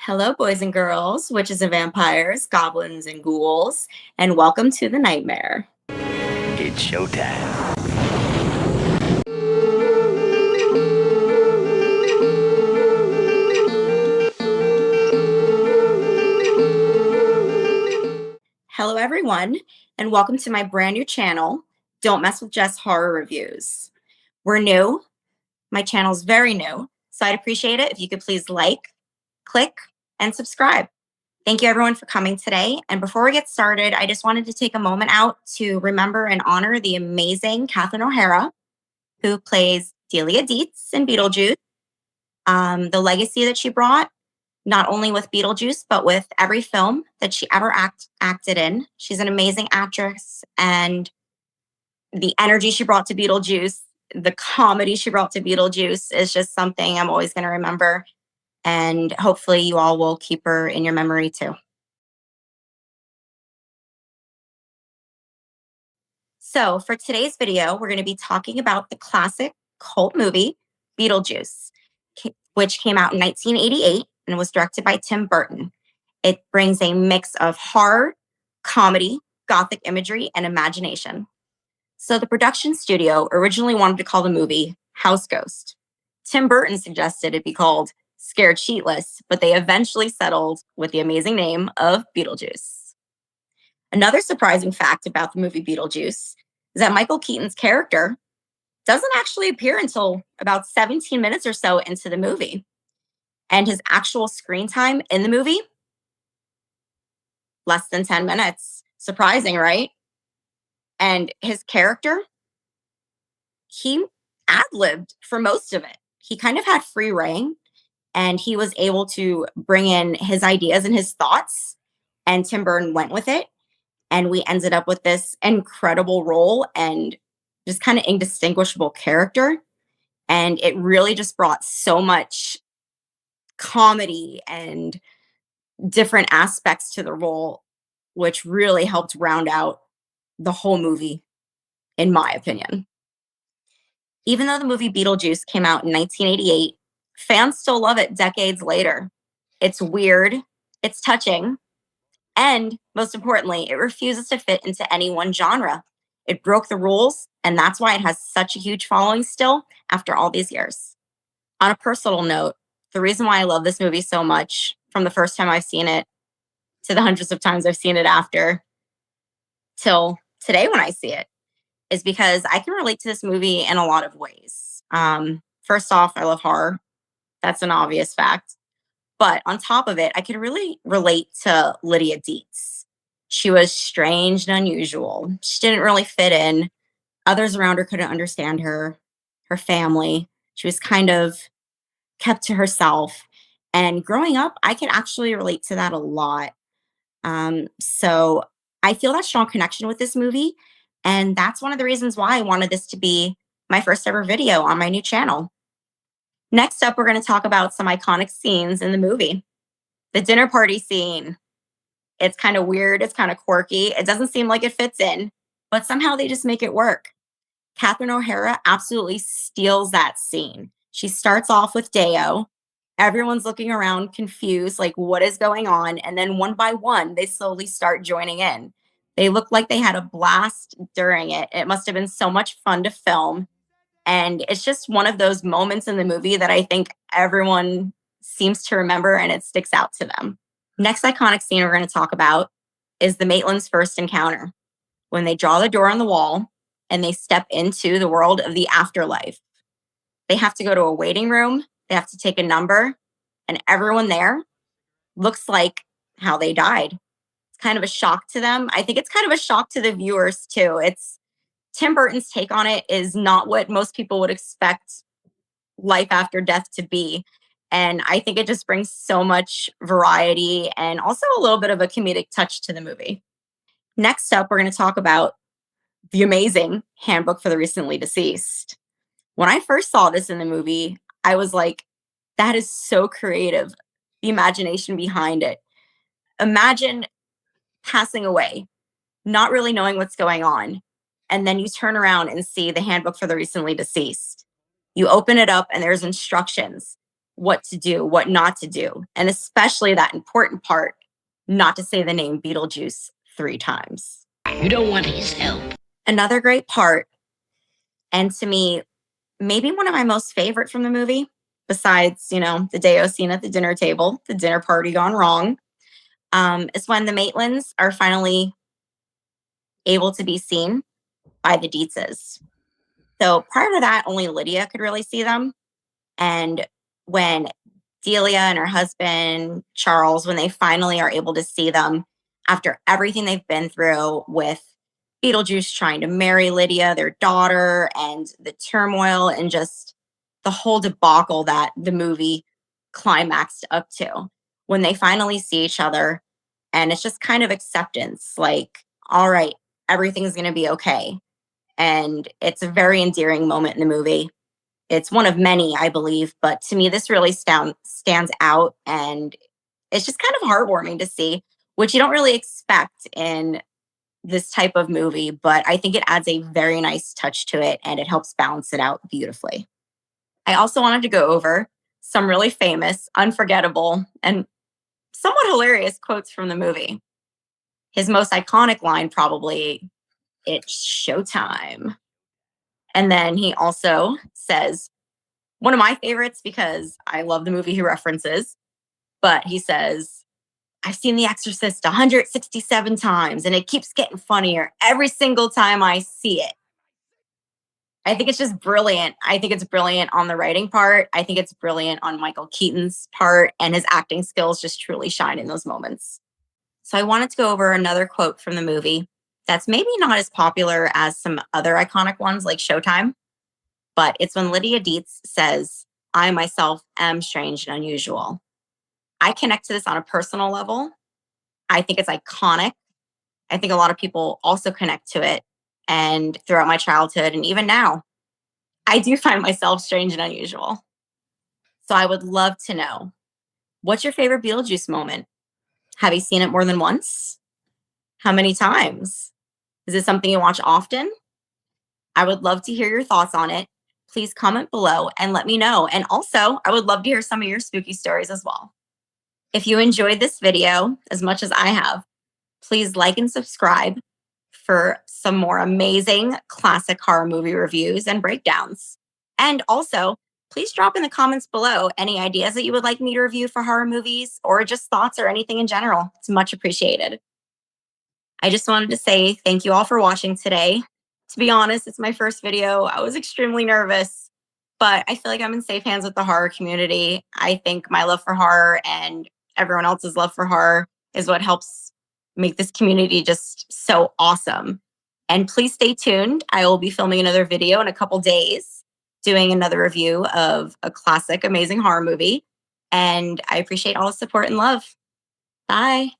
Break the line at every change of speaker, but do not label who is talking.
Hello, boys and girls, witches and vampires, goblins and ghouls, and welcome to the nightmare.
It's showtime.
Hello, everyone, and welcome to my brand new channel, Don't Mess with Jess Horror Reviews. We're new, my channel's very new, so I'd appreciate it if you could please like, click, and subscribe. Thank you, everyone, for coming today. And before we get started, I just wanted to take a moment out to remember and honor the amazing Catherine O'Hara, who plays Delia Deetz in Beetlejuice. The legacy that she brought, not only with Beetlejuice, but with every film that she ever acted in. She's an amazing actress, and the energy she brought to Beetlejuice, the comedy she brought to Beetlejuice is just something I'm always going to remember. And hopefully, you all will keep her in your memory too. So, for today's video, we're going to be talking about the classic cult movie, Beetlejuice, which came out in 1988 and was directed by Tim Burton. It brings a mix of horror, comedy, gothic imagery, and imagination. So, the production studio originally wanted to call the movie House Ghost. Tim Burton suggested it be called Scared Sheetless, but they eventually settled with the amazing name of Beetlejuice. Another surprising fact about the movie Beetlejuice is that Michael Keaton's character doesn't actually appear until about 17 minutes or so into the movie. And his actual screen time in the movie, less than 10 minutes. Surprising, right? And his character, he ad-libbed for most of it. He kind of had free reign and he was able to bring in his ideas and his thoughts, and Tim Burton went with it. And we ended up with this incredible role and just kind of indistinguishable character. And it really just brought so much comedy and different aspects to the role, which really helped round out the whole movie, in my opinion. Even though the movie Beetlejuice came out in 1988, fans still love it decades later. It's weird, it's touching, and most importantly, it refuses to fit into any one genre. It broke the rules, and that's why it has such a huge following still after all these years. On a personal note, the reason why I love this movie so much from the first time I've seen it to the hundreds of times I've seen it after till today when I see it is because I can relate to this movie in a lot of ways. First off, I love horror. That's an obvious fact. But on top of it, I could really relate to Lydia Deetz. She was strange and unusual. She didn't really fit in. Others around her couldn't understand her, her family. She was kind of kept to herself. And growing up, I could actually relate to that a lot. So I feel that strong connection with this movie. And that's one of the reasons why I wanted this to be my first ever video on my new channel. Next up, we're going to talk about some iconic scenes in the movie. The dinner party scene. It's kind of weird. It's kind of quirky. It doesn't seem like it fits in, but somehow they just make it work. Catherine O'Hara absolutely steals that scene. She starts off with Deo. Everyone's looking around confused, like, what is going on? And then one by one, they slowly start joining in. They look like they had a blast during it. It must have been so much fun to film. And it's just one of those moments in the movie that I think everyone seems to remember and it sticks out to them. Next iconic scene we're going to talk about is the Maitlands' first encounter, when they draw the door on the wall and they step into the world of the afterlife. They have to go to a waiting room, they have to take a number, and everyone there looks like how they died. It's kind of a shock to them. I think it's kind of a shock to the viewers too. It's Tim Burton's take on it is not what most people would expect life after death to be. And I think it just brings so much variety and also a little bit of a comedic touch to the movie. Next up, we're going to talk about the amazing Handbook for the Recently Deceased. When I first saw this in the movie, I was like, that is so creative. The imagination behind it. Imagine passing away, not really knowing what's going on. And then you turn around and see the Handbook for the Recently Deceased. You open it up and there's instructions. what to do, what not to do, and especially that important part, not to say the name Beetlejuice 3 times.
You don't want his help.
Another great part, and to me, maybe one of my most favorite from the movie, besides, the Deo scene at the dinner table, the dinner party gone wrong, is when the Maitlands are finally able to be seen by the Deetzes. So prior to that, only Lydia could really see them. And when Delia and her husband, Charles, when they finally are able to see them after everything they've been through with Beetlejuice trying to marry Lydia, their daughter, and the turmoil and just the whole debacle that the movie climaxed up to. When they finally see each other, and it's just kind of acceptance like, all right, everything's going to be okay. And it's a very endearing moment in the movie. It's one of many, I believe, but to me, this really stands out. And it's just kind of heartwarming to see, which you don't really expect in this type of movie, but I think it adds a very nice touch to it and it helps balance it out beautifully. I also wanted to go over some really famous, unforgettable, and somewhat hilarious quotes from the movie. His most iconic line, probably, "It's showtime." And then he also says, one of my favorites because I love the movie he references, but he says, "I've seen The Exorcist 167 times and it keeps getting funnier every single time I see it." I think it's just brilliant. I think it's brilliant on the writing part. I think it's brilliant on Michael Keaton's part, and his acting skills just truly shine in those moments. So I wanted to go over another quote from the movie that's maybe not as popular as some other iconic ones like Showtime, but it's when Lydia Deetz says, "I myself am strange and unusual." I connect to this on a personal level. I think it's iconic. I think a lot of people also connect to it. And throughout my childhood and even now, I do find myself strange and unusual. So I would love to know, what's your favorite Beetlejuice moment? Have you seen it more than once? How many times? Is it something you watch often? I would love to hear your thoughts on it. Please comment below and let me know. And also, I would love to hear some of your spooky stories as well. If you enjoyed this video as much as I have, please like and subscribe for some more amazing classic horror movie reviews and breakdowns. And also, please drop in the comments below any ideas that you would like me to review for horror movies or just thoughts or anything in general. It's much appreciated. I just wanted to say thank you all for watching today. To be honest, it's my first video. I was extremely nervous, but I feel like I'm in safe hands with the horror community. I think my love for horror and everyone else's love for horror is what helps make this community just so awesome. And please stay tuned. I will be filming another video in a couple days, doing another review of a classic, amazing horror movie. And I appreciate all the support and love. Bye.